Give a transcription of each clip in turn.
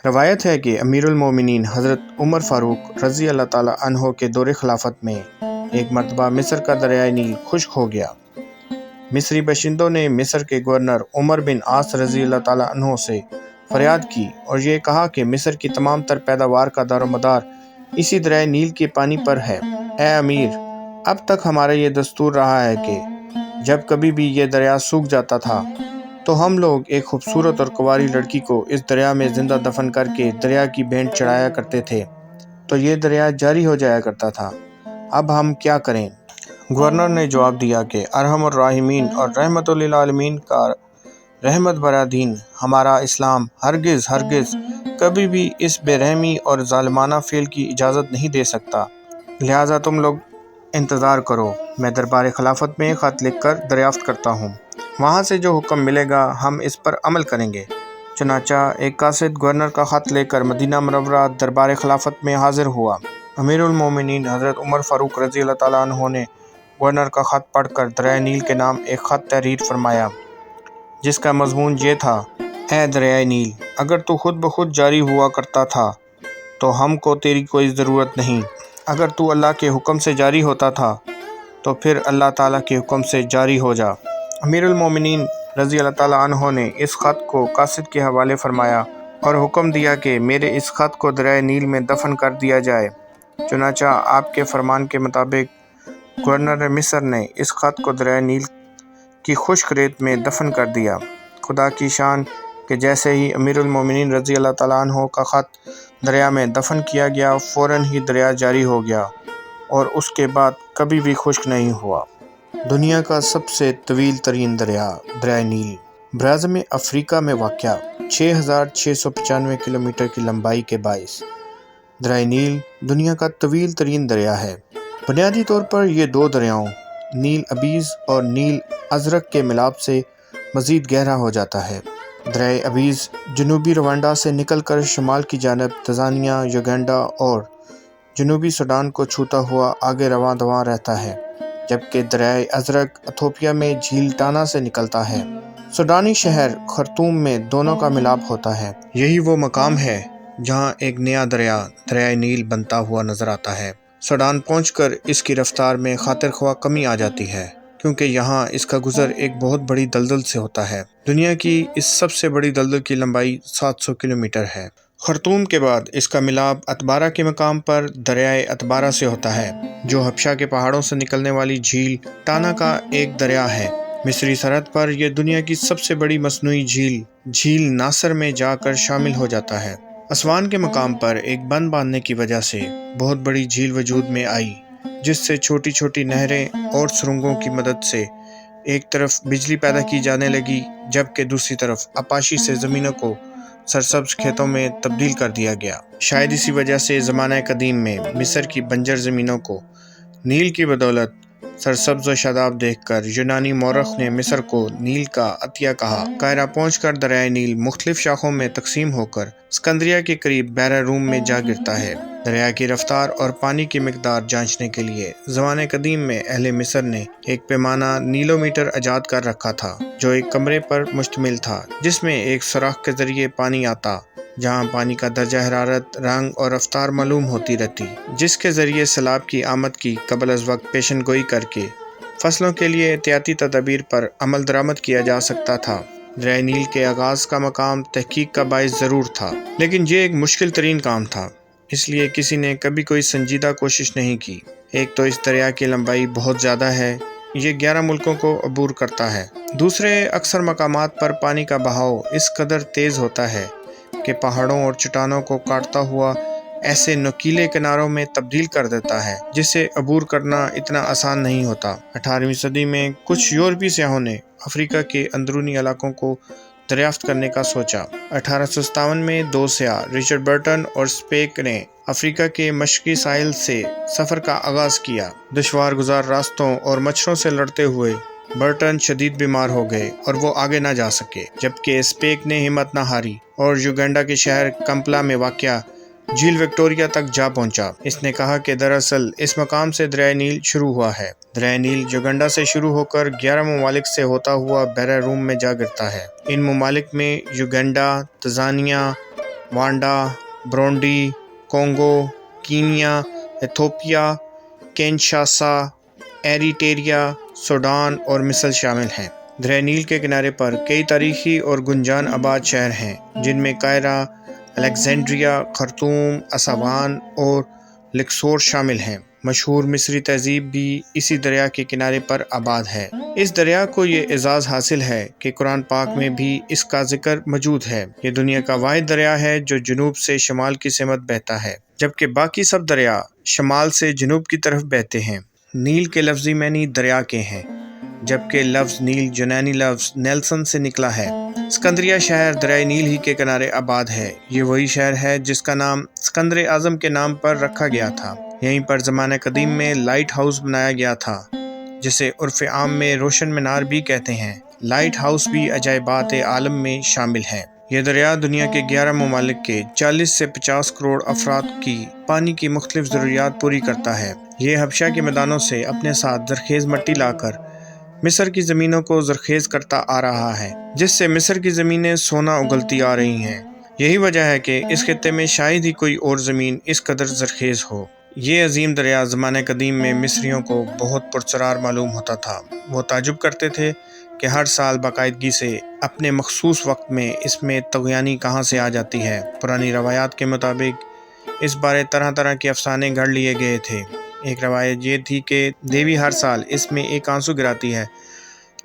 روایت ہے کہ امیر المومنین حضرت عمر فاروق رضی اللہ تعالیٰ عنہ کے دور خلافت میں ایک مرتبہ مصر کا دریائے نیل خشک ہو گیا۔ مصری باشندوں نے مصر کے گورنر عمر بن عاص رضی اللہ تعالیٰ عنہ سے فریاد کی اور یہ کہا کہ مصر کی تمام تر پیداوار کا دار و مدار اسی دریائے نیل کے پانی پر ہے۔ اے امیر، اب تک ہمارا یہ دستور رہا ہے کہ جب کبھی بھی یہ دریا سوکھ جاتا تھا تو ہم لوگ ایک خوبصورت اور کنواری لڑکی کو اس دریا میں زندہ دفن کر کے دریا کی بھینٹ چڑھایا کرتے تھے تو یہ دریا جاری ہو جایا کرتا تھا۔ اب ہم کیا کریں؟ گورنر نے جواب دیا کہ ارحم الراحمین اور رحمت للعالمین کا رحمت برا دین ہمارا اسلام ہرگز کبھی بھی اس بے رحمی اور ظالمانہ فعل کی اجازت نہیں دے سکتا، لہٰذا تم لوگ انتظار کرو، میں دربار خلافت میں خط لکھ کر دریافت کرتا ہوں، وہاں سے جو حکم ملے گا ہم اس پر عمل کریں گے۔ چنانچہ ایک قاصد گورنر کا خط لے کر مدینہ منورہ دربار خلافت میں حاضر ہوا۔ امیر المومنین حضرت عمر فاروق رضی اللہ تعالیٰ عنہ نے گورنر کا خط پڑھ کر دریائے نیل کے نام ایک خط تحریر فرمایا، جس کا مضمون یہ تھا: اے دریائے نیل، اگر تو خود بخود جاری ہوا کرتا تھا تو ہم کو تیری کوئی ضرورت نہیں، اگر تو اللہ کے حکم سے جاری ہوتا تھا تو پھر اللہ تعالیٰ کے حکم سے جاری ہو جا۔ امیر المومنین رضی اللہ تعالیٰ عنہ نے اس خط کو قاصد کے حوالے فرمایا اور حکم دیا کہ میرے اس خط کو دریائے نیل میں دفن کر دیا جائے۔ چنانچہ آپ کے فرمان کے مطابق گورنر مصر نے اس خط کو دریائے نیل کی خشک ریت میں دفن کر دیا۔ خدا کی شان کہ جیسے ہی امیر المومنین رضی اللہ تعالیٰ عنہ کا خط دریا میں دفن کیا گیا، فوراً ہی دریا جاری ہو گیا اور اس کے بعد کبھی بھی خشک نہیں ہوا۔ دنیا کا سب سے طویل ترین دریا دریائے نیل براعظم افریقہ میں واقع 6695 کلومیٹر کی لمبائی کے باعث دریائے نیل دنیا کا طویل ترین دریا ہے۔ بنیادی طور پر یہ دو دریاؤں نیل ابیز اور نیل ازرق کے ملاپ سے مزید گہرا ہو جاتا ہے۔ دریائے ابیز جنوبی روانڈا سے نکل کر شمال کی جانب تنزانیہ، یوگینڈا اور جنوبی سوڈان کو چھوتا ہوا آگے رواں دواں رہتا ہے، جبکہ دریائے ازرق ایتھوپیا میں جھیل ٹانا سے نکلتا ہے۔ سوڈانی شہر خرطوم میں دونوں کا ملاپ ہوتا ہے۔ یہی وہ مقام ہے جہاں ایک نیا دریا دریائے نیل بنتا ہوا نظر آتا ہے۔ سوڈان پہنچ کر اس کی رفتار میں خاطر خواہ کمی آ جاتی ہے، کیونکہ یہاں اس کا گزر ایک بہت بڑی دلدل سے ہوتا ہے۔ دنیا کی اس سب سے بڑی دلدل کی لمبائی 700 کلومیٹر ہے۔ خرطوم کے بعد اس کا ملاپ اتبارہ کے مقام پر دریائے اتبارہ سے ہوتا ہے، جو حبشہ کے پہاڑوں سے نکلنے والی جھیل ٹانا کا ایک دریا ہے۔ مصری سرحد پر یہ دنیا کی سب سے بڑی مصنوعی جھیل ناصر میں جا کر شامل ہو جاتا ہے۔ اسوان کے مقام پر ایک بند باندھنے کی وجہ سے بہت بڑی جھیل وجود میں آئی، جس سے چھوٹی چھوٹی نہریں اور سرنگوں کی مدد سے ایک طرف بجلی پیدا کی جانے لگی، جبکہ دوسری طرف آپاشی سے زمینوں کو سرسبز کھیتوں میں تبدیل کر دیا گیا۔ شاید اسی وجہ سے زمانہ قدیم میں مصر کی بنجر زمینوں کو نیل کی بدولت سرسبز و شاداب دیکھ کر یونانی مورخ نے مصر کو نیل کا عطیہ کہا۔ قاہرہ پہنچ کر دریائے نیل مختلف شاخوں میں تقسیم ہو کر اسکندریہ کے قریب بحیرہ روم میں جا گرتا ہے۔ دریا کی رفتار اور پانی کی مقدار جانچنے کے لیے زمانہ قدیم میں اہل مصر نے ایک پیمانہ نیلومیٹر ایجاد کر رکھا تھا، جو ایک کمرے پر مشتمل تھا جس میں ایک سوراخ کے ذریعے پانی آتا، جہاں پانی کا درجہ حرارت، رنگ اور رفتار معلوم ہوتی رہتی، جس کے ذریعے سیلاب کی آمد کی قبل از وقت پیشن گوئی کر کے فصلوں کے لیے احتیاطی تدابیر پر عمل درآمد کیا جا سکتا تھا۔ دریائے نیل کے آغاز کا مقام تحقیق کا باعث ضرور تھا، لیکن یہ ایک مشکل ترین کام تھا، اس لیے کسی نے کبھی کوئی سنجیدہ کوشش نہیں کی۔ ایک تو اس دریا کی لمبائی بہت زیادہ ہے، یہ 11 ملکوں کو عبور کرتا ہے۔ دوسرے، اکثر مقامات پر پانی کا بہاؤ اس قدر تیز ہوتا ہے کہ پہاڑوں اور چٹانوں کو کاٹتا ہوا ایسے نوکیلے کناروں میں تبدیل کر دیتا ہے جسے عبور کرنا اتنا آسان نہیں ہوتا۔ 18ویں صدی میں کچھ یورپی سیاحوں نے افریقہ کے اندرونی علاقوں کو دریافت کرنے کا سوچا۔ 1857 میں 2 سیاح رچرڈ برٹن اور سپیک نے افریقہ کے مشرقی ساحل سے سفر کا آغاز کیا۔ دشوار گزار راستوں اور مچھروں سے لڑتے ہوئے برٹن شدید بیمار ہو گئے اور وہ آگے نہ جا سکے، جبکہ سپیک نے ہمت نہ ہاری اور یوگینڈا کے شہر کمپلا میں واقع جھیل وکٹوریہ تک جا پہنچا۔ اس نے کہا کہ دراصل اس مقام سے دریائے نیل شروع ہوا ہے۔ دریائے نیل یوگینڈا سے شروع ہو کر 11 ممالک سے ہوتا ہوا بحیرہ روم میں جا گرتا ہے۔ ان ممالک میں Uganda, Tanzania, Rwanda, Burundi, Congo, Kenya, Ethiopia, Kinshasa, Eritrea, Sudan اور مصر شامل ہیں۔ دریائے نیل کے کنارے پر کئی تاریخی اور گنجان آباد شہر ہیں، جن میں قاہرہ، الیگزینڈریا، خرطوم، اسوان اور لکسور شامل ہیں۔ مشہور مصری تہذیب بھی اسی دریا کے کنارے پر آباد ہے۔ اس دریا کو یہ اعزاز حاصل ہے کہ قرآن پاک میں بھی اس کا ذکر موجود ہے۔ یہ دنیا کا واحد دریا ہے جو جنوب سے شمال کی سمت بہتا ہے، جبکہ باقی سب دریا شمال سے جنوب کی طرف بہتے ہیں۔ نیل کے لفظی معنی دریا کے ہیں، جبکہ لفظ نیل یونانی لفظ نیلسن سے نکلا ہے۔ اسکندریہ شہر دریائے نیل ہی کے کنارے آباد ہے۔ یہ وہی شہر ہے جس کا نام اسکندر اعظم کے نام پر رکھا گیا تھا۔ یہیں پر زمانہ قدیم میں لائٹ ہاؤس بنایا گیا تھا، جسے عرف عام میں روشن مینار بھی کہتے ہیں۔ لائٹ ہاؤس بھی عجائبات عالم میں شامل ہے۔ یہ دریا دنیا کے 11 ممالک کے 40 سے 50 کروڑ افراد کی پانی کی مختلف ضروریات پوری کرتا ہے۔ یہ حبشہ کے میدانوں سے اپنے ساتھ زرخیز مٹی لا کر مصر کی زمینوں کو زرخیز کرتا آ رہا ہے، جس سے مصر کی زمینیں سونا اگلتی آ رہی ہیں۔ یہی وجہ ہے کہ اس خطے میں شاید ہی کوئی اور زمین اس قدر زرخیز ہو۔ یہ عظیم دریا زمانہ قدیم میں مصریوں کو بہت پرسرار معلوم ہوتا تھا۔ وہ تعجب کرتے تھے کہ ہر سال باقاعدگی سے اپنے مخصوص وقت میں اس میں طغیانی کہاں سے آ جاتی ہے۔ پرانی روایات کے مطابق اس بارے طرح طرح کے افسانے گھڑ لیے گئے تھے۔ ایک روایت یہ تھی کہ دیوی ہر سال اس میں ایک آنسو گراتی ہے،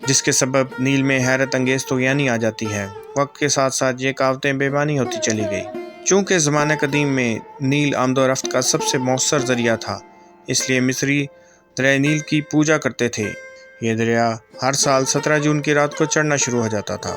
جس کے سبب نیل میں حیرت انگیز طغیانی آ جاتی ہے۔ وقت کے ساتھ ساتھ یہ کہاوتیں بے معنی ہوتی چلی گئی۔ چونکہ زمانہ قدیم میں نیل آمد و رفت کا سب سے مؤثر ذریعہ تھا، اس لیے مصری دریائے نیل کی پوجا کرتے تھے۔ یہ دریا ہر سال 17 جون کی رات کو چڑھنا شروع ہو جاتا تھا۔